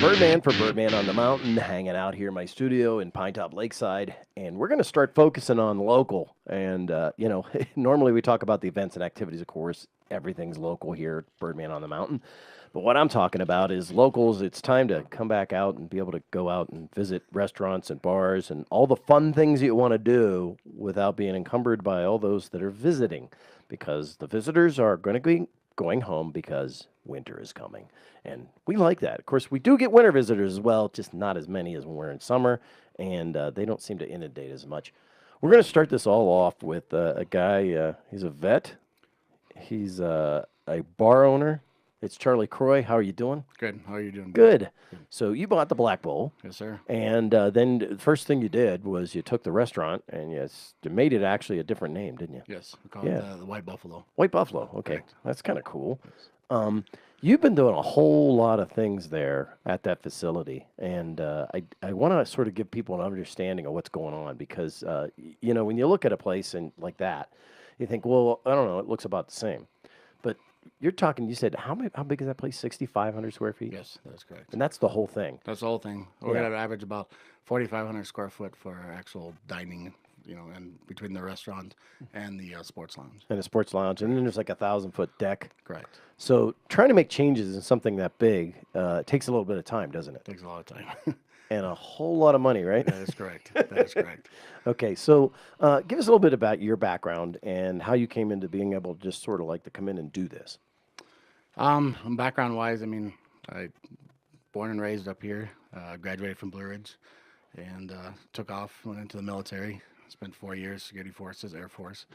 Birdman for Birdman on the Mountain, hanging out here in my studio in Pinetop, Lakeside, and we're going to start focusing on local. And normally we talk about the events and activities. Of course, everything's local here at Birdman on the Mountain. But what I'm talking about is locals. It's time to come back out and be able to go out and visit restaurants and bars and all the fun things you want to do without being encumbered by all those that are visiting, because the visitors are going to be going home because winter is coming. And we like that. Of course, we do get winter visitors as well, just not as many as when we're in summer, and they don't seem to inundate as much. We're going to start this all off with a guy, he's a vet. He's a bar owner. It's Charlie Croy. How are you doing? Good. How are you doing? Good. So you bought the Black Bowl. Yes, sir. And then the first thing you did was you took the restaurant and you made it actually a different name, didn't you? Yes. We call it the White Buffalo. White Buffalo. Okay. Correct. That's kind of cool. You've been doing a whole lot of things there at that facility, and I want to sort of give people an understanding of what's going on, because when you look at a place and like that, you think, well, I don't know, it looks about the same, but you're talking. You said how big is that place? 6,500 square feet. Yes, that's correct. And that's the whole thing. That's the whole thing. We're gonna average about 4,500 square foot for our actual dining. And between the restaurant and the sports lounge. And the sports lounge, and then there's like 1,000-foot deck. Correct. So trying to make changes in something that big takes a little bit of time, doesn't it? Takes a lot of time. And a whole lot of money, right? That is correct. That is correct. Okay, so give us a little bit about your background and how you came into being able to just sort of like to come in and do this. Background-wise, I born and raised up here. Graduated from Blue Ridge, and took off, went into the military. Spent 4 years, security forces, Air Force,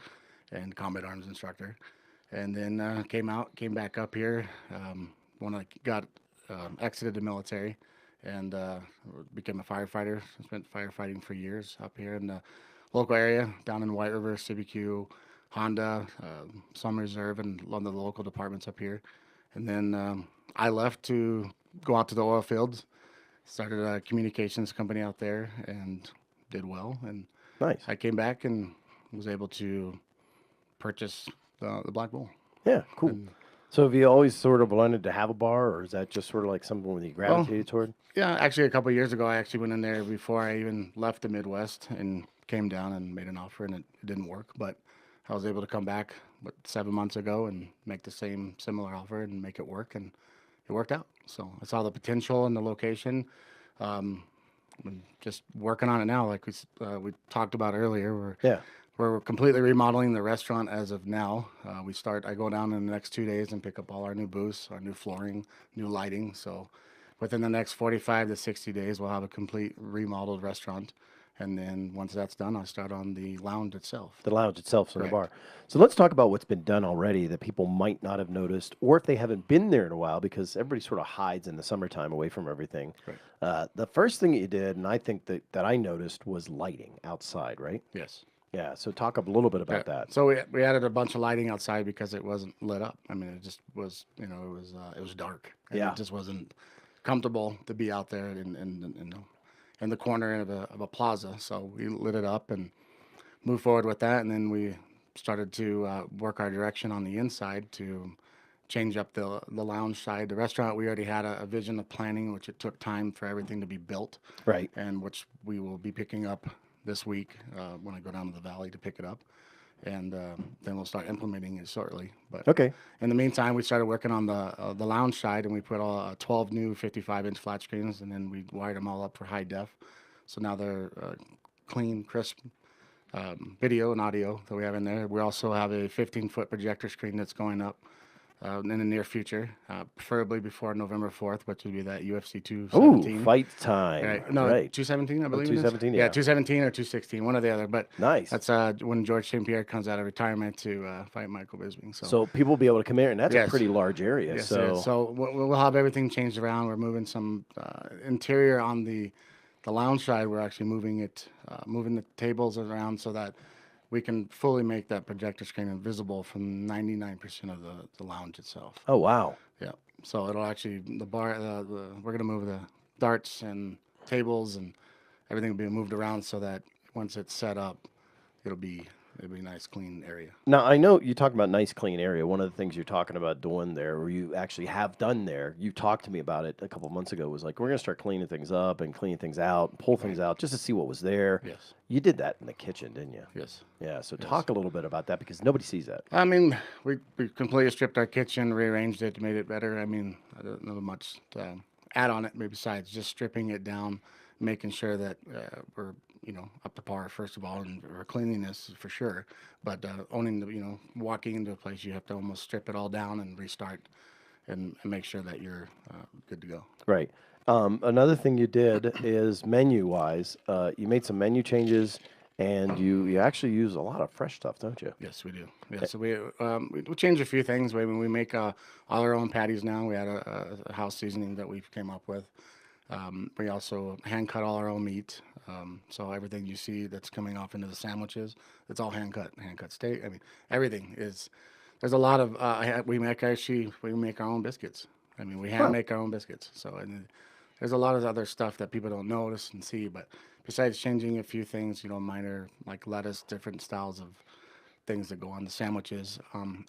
and combat arms instructor. And then came back up here when I got exited the military, and became a firefighter. Spent firefighting for years up here in the local area, down in White River, CBQ, Honda, some reserve, and a lot of the local departments up here. And then I left to go out to the oil fields, started a communications company out there, and did well. And Nice. I came back and was able to purchase the Black Bull. Yeah, cool. So have you always sort of wanted to have a bar, or is that just sort of like something that you gravitated toward? Yeah, actually a couple of years ago, I actually went in there before I even left the Midwest and came down and made an offer, and it didn't work. But I was able to come back 7 months ago and make the similar offer and make it work, and it worked out. So I saw the potential and the location. I'm just working on it now, like we talked about earlier. We're completely remodeling the restaurant as of now. I go down in the next 2 days and pick up all our new booths, our new flooring, new lighting. So within the next 45 to 60 days, we'll have a complete remodeled restaurant. And then once that's done, I'll start on the lounge itself. The lounge itself, so the Correct. bar. So let's talk about what's been done already that people might not have noticed, or if they haven't been there in a while, because everybody sort of hides in the summertime away from everything. Right. The first thing that you did, and I think that I noticed, was lighting outside, right? Yes. Yeah, so talk a little bit about that. So we added a bunch of lighting outside because it wasn't lit up. It just was, it was dark. And Yeah. It just wasn't comfortable to be out there in the corner of a plaza. So we lit it up and moved forward with that. And then we started to work our direction on the inside to change up the lounge side. The restaurant, we already had a vision of planning, which it took time for everything to be built. Right. And which we will be picking up this week when I go down to the valley to pick it up. And then we'll start implementing it shortly. But Okay. in the meantime, we started working on the lounge side, and we put 12 new 55-inch flat screens, and then we wired them all up for high def. So now they're clean, crisp video and audio that we have in there. We also have a 15-foot projector screen that's going up in the near future, preferably before November 4th, which would be that UFC 217. Ooh, fight time. Right. No, right. 217, I believe. 217, Yeah, yeah. 217 or 216, one or the other. But Nice. that's when George St. Pierre comes out of retirement to fight Michael Bisping. So people will be able to come in, and that's a Yes. pretty large area. Yes, so so we'll have everything changed around. We're moving some interior on the lounge side. We're actually moving the tables around so that we can fully make that projector screen invisible from 99% of the lounge itself. Oh, wow. Yeah. So it'll actually, the bar, we're going to move the darts and tables and everything will be moved around so that once it's set up, it'll be it'd be a nice, clean area. Now, I know you talk about nice, clean area. One of the things you're talking about doing there, or you actually have done there, you talked to me about it a couple months ago, was like, we're going to start cleaning things up and cleaning things out, and pull things out just to see what was there. Yes. You did that in the kitchen, didn't you? Yes. Yeah, so talk a little bit about that because nobody sees that. I mean, we completely stripped our kitchen, rearranged it, made it better. I mean, I don't know much to add on it, maybe besides just stripping it down, making sure that we're up to par first of all, and our cleanliness for sure. But owning the walking into a place, you have to almost strip it all down and restart, and make sure that you're good to go. Right. Another thing you did is menu-wise, you made some menu changes, and you actually use a lot of fresh stuff, don't you? Yes, we do. Yeah, so we changed a few things. We make all our own patties now. We had a house seasoning that we came up with. We also hand cut all our own meat. So everything you see that's coming off into the sandwiches, it's all hand cut steak. I mean, everything is. There's a lot of we make our own biscuits. I mean, we hand make our own biscuits. So and there's a lot of other stuff that people don't notice and see. But besides changing a few things, minor like lettuce, different styles of things that go on the sandwiches.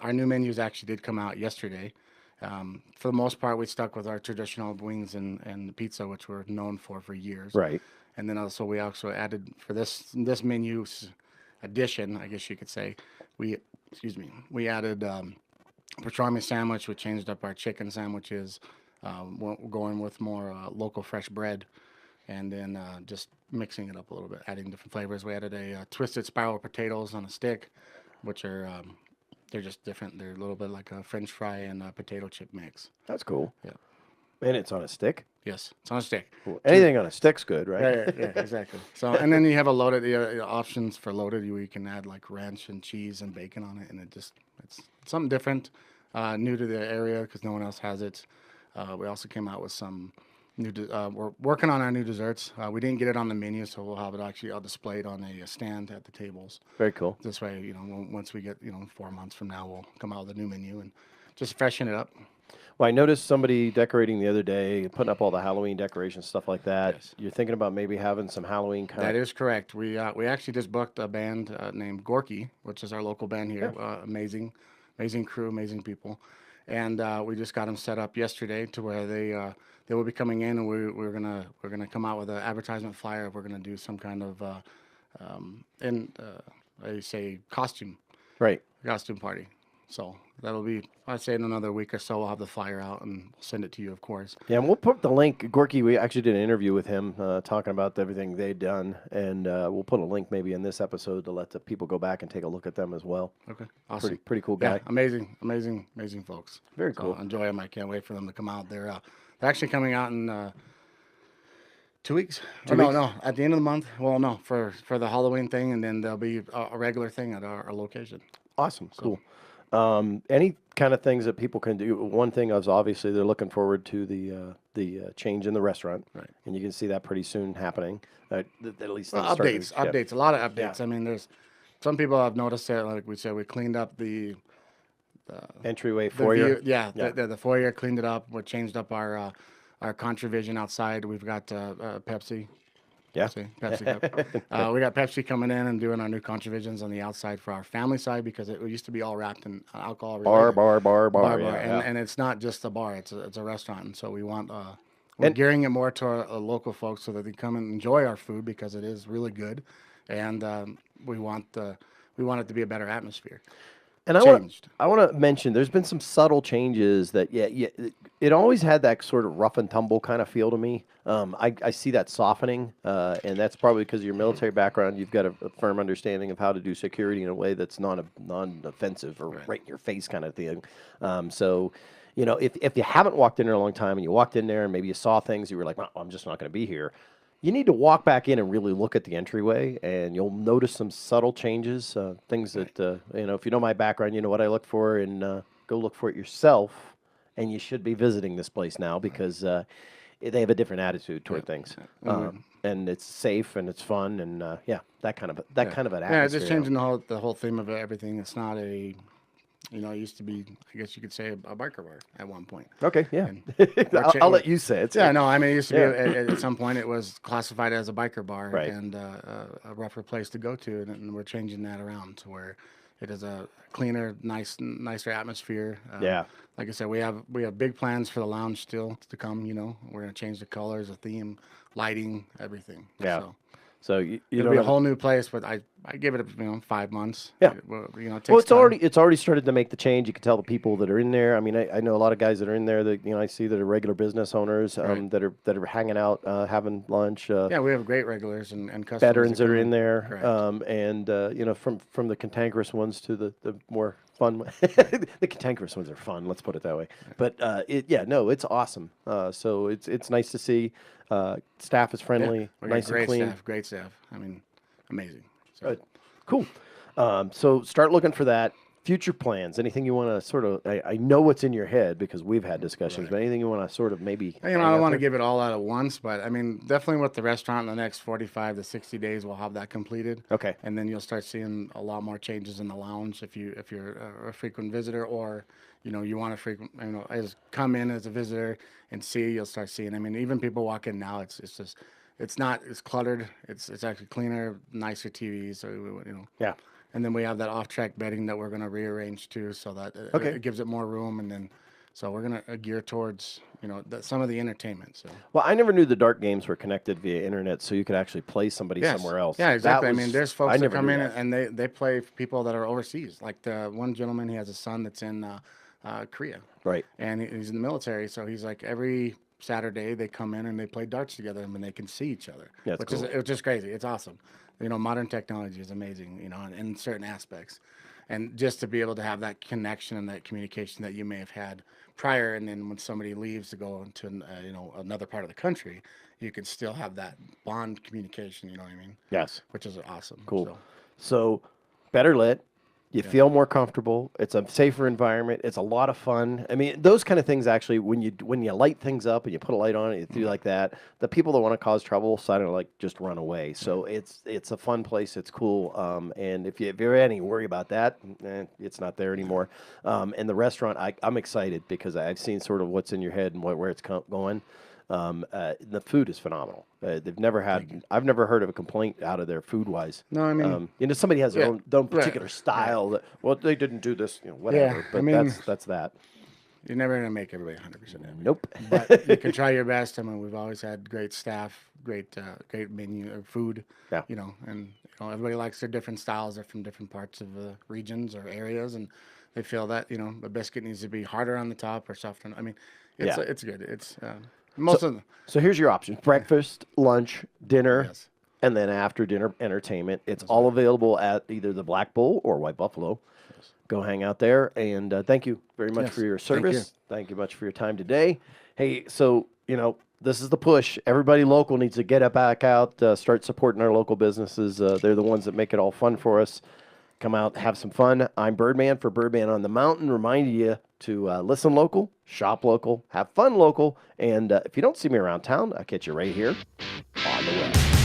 Our new menus actually did come out yesterday. For the most part, we stuck with our traditional wings and the pizza, which we're known for years. Right. And then we also added for this menu addition, I guess you could say, we added pastrami sandwich. We changed up our chicken sandwiches, going with more local fresh bread, and then just mixing it up a little bit, adding different flavors. We added a twisted spiral potatoes on a stick, which are they're just different. They're a little bit like a French fry and a potato chip mix. That's cool. Yeah. And it's on a stick? Yes, it's on a stick. Well, anything on a stick's good, right? Yeah, exactly. So, and then you have a loaded options for loaded. You can add like ranch and cheese and bacon on it, and it's something different, new to the area because no one else has it. We also came out with some new. We're working on our new desserts. We didn't get it on the menu, so we'll have it actually all displayed on a stand at the tables. Very cool. This way, once we get 4 months from now, we'll come out with a new menu and just freshen it up. Well, I noticed somebody decorating the other day, putting up all the Halloween decorations, stuff like that. Yes. You're thinking about maybe having some Halloween kind That is correct. We actually just booked a band named Gorky, which is our local band here. Amazing crew, amazing people, and we just got them set up yesterday to where they will be coming in, and we're gonna come out with an advertisement flyer. We're gonna do some kind of costume party. So that'll be, I'd say in another week or so, we'll have the flyer out and we'll send it to you, of course. Yeah, and we'll put the link. Gorky, we actually did an interview with him talking about everything they've done, and we'll put a link maybe in this episode to let the people go back and take a look at them as well. Okay, awesome. Pretty cool guy. Yeah, amazing folks. Very So cool. enjoy them. I can't wait for them to come out. They're actually coming out in 2 weeks. No, at the end of the month. Well, no, for the Halloween thing, and then there'll be a regular thing at our location. Awesome, cool. Any kind of things that people can do. One thing is obviously they're looking forward to the change in the restaurant, Right. and you can see that pretty soon happening. At least Updates, a lot of updates. Yeah. I mean, there's some people have noticed that, like we said, we cleaned up the Entryway the foyer. view. Yeah, the foyer, cleaned it up. We changed up our contravision outside. We've got Pepsi. Yeah. Pepsi Cup. We got Pepsi coming in and doing our new contravisions on the outside for our family side because it used to be all wrapped in alcohol. Bar. Yeah. And it's not just a bar; it's a restaurant. And so we want we're gearing it more to our local folks so that they come and enjoy our food because it is really good, and we want it to be a better atmosphere. And I want to mention there's been some subtle changes that it always had that sort of rough and tumble kind of feel to me. I see that softening, and that's probably because of your military background. You've got a firm understanding of how to do security in a way that's non-offensive or right in your face kind of thing. So, if you haven't walked in there a long time and you walked in there and maybe you saw things, you were like, well, I'm just not going to be here. You need to walk back in and really look at the entryway, and you'll notice some subtle changes, things that, if you know my background, you know what I look for, and go look for it yourself. And you should be visiting this place now because they have a different attitude toward things. And it's safe and it's fun and, that kind of an atmosphere. Yeah, just changing the whole theme of everything. It's not It used to be, I guess you could say, a biker bar at one point. Okay, yeah. And I'll let you say it. yeah, no, I mean, it used to be, Yeah. at some point, it was classified as a biker bar Right. and a rougher place to go to. And we're changing that around to where it is a cleaner, nicer atmosphere. Yeah. Like I said, we have big plans for the lounge still to come. We're going to change the colors, the theme, lighting, everything. Yeah. So So you it'll don't be a have, whole new place, but I give it 5 months. Yeah. It takes well, it's time. it's already started to make the change. You can tell the people that are in there. I mean, I know a lot of guys that are in there that I see that are regular business owners Right. that are hanging out, having lunch. Yeah, we have great regulars and customers. Veterans that are come in there, Correct. and from the cantankerous ones to the more fun. The cantankerous ones are fun. Let's put it that way. But it's awesome. So it's nice to see. Staff is friendly, We got nice and clean. great staff. I mean, amazing. So, Good. Cool. So start looking for that. Future plans. Anything you want to sort of? I know what's in your head because we've had discussions. Right. But anything you want to sort of maybe? I don't want to give it all out at once, but I mean, definitely with the restaurant in the next 45 to 60 days, we'll have that completed. Okay. And then you'll start seeing a lot more changes in the lounge if you're a frequent visitor, or you want to as come in as a visitor and see. You'll start seeing. I mean, even people walk in now, it's just. It's not. It's cluttered. It's actually cleaner, nicer TVs. So Yeah. And then we have that off-track bedding that we're going to rearrange too, so that Okay. it gives it more room. And then, so we're going to gear towards some of the entertainment. So Well, I never knew the dart games were connected via internet, so you could actually play somebody somewhere else. Yeah, That exactly. I was- mean, there's I folks that never come knew in that. and they play people that are overseas. Like the one gentleman, he has a son that's in Korea, Right. and he's in the military. So he's like every Saturday they come in and they play darts together, and they can see each other, That's which cool. is just crazy. It's awesome. Modern technology is amazing. In certain aspects, and just to be able to have that connection and that communication that you may have had prior, and then when somebody leaves to go into another part of the country, you can still have that bond communication. You know what I mean? Yes. Which is awesome. Cool. So better lit. You feel more comfortable. It's a safer environment. It's a lot of fun. I mean, those kind of things actually, when you light things up and you put a light on it, you do like that. The people that want to cause trouble, so I don't just run away. So it's a fun place. It's cool. And if you have any worry about that, it's not there anymore. And the restaurant, I'm excited because I've seen sort of what's in your head and where it's going. The food is phenomenal. I've never heard of a complaint out of there food wise. No, I mean, somebody has their yeah, own particular right, style. That, well, they didn't do this, whatever. Yeah, but I mean- that's that. you're never gonna make everybody 100% happy. Nope. But you can try your best. I mean, we've always had great staff, great menu of food. Yeah. And everybody likes their different styles. They're from different parts of the regions or areas, and they feel that the biscuit needs to be harder on the top or softer. I mean, it's good. It's most of them. So here's your options: breakfast, lunch, dinner, Yes. and then after dinner entertainment. It's all available at either the Black Bull or White Buffalo. Go hang out there, and thank you very much Yes, for your thank you. service. Thank you much for your time today. Hey, so this is the push. Everybody local needs to get back out, start supporting our local businesses. They're the ones that make it all fun for us. Come out, have some fun. I'm Birdman for Birdman on the Mountain, reminding you to listen local, shop local, have fun local, and if you don't see me around town, I'll catch you right here on the web.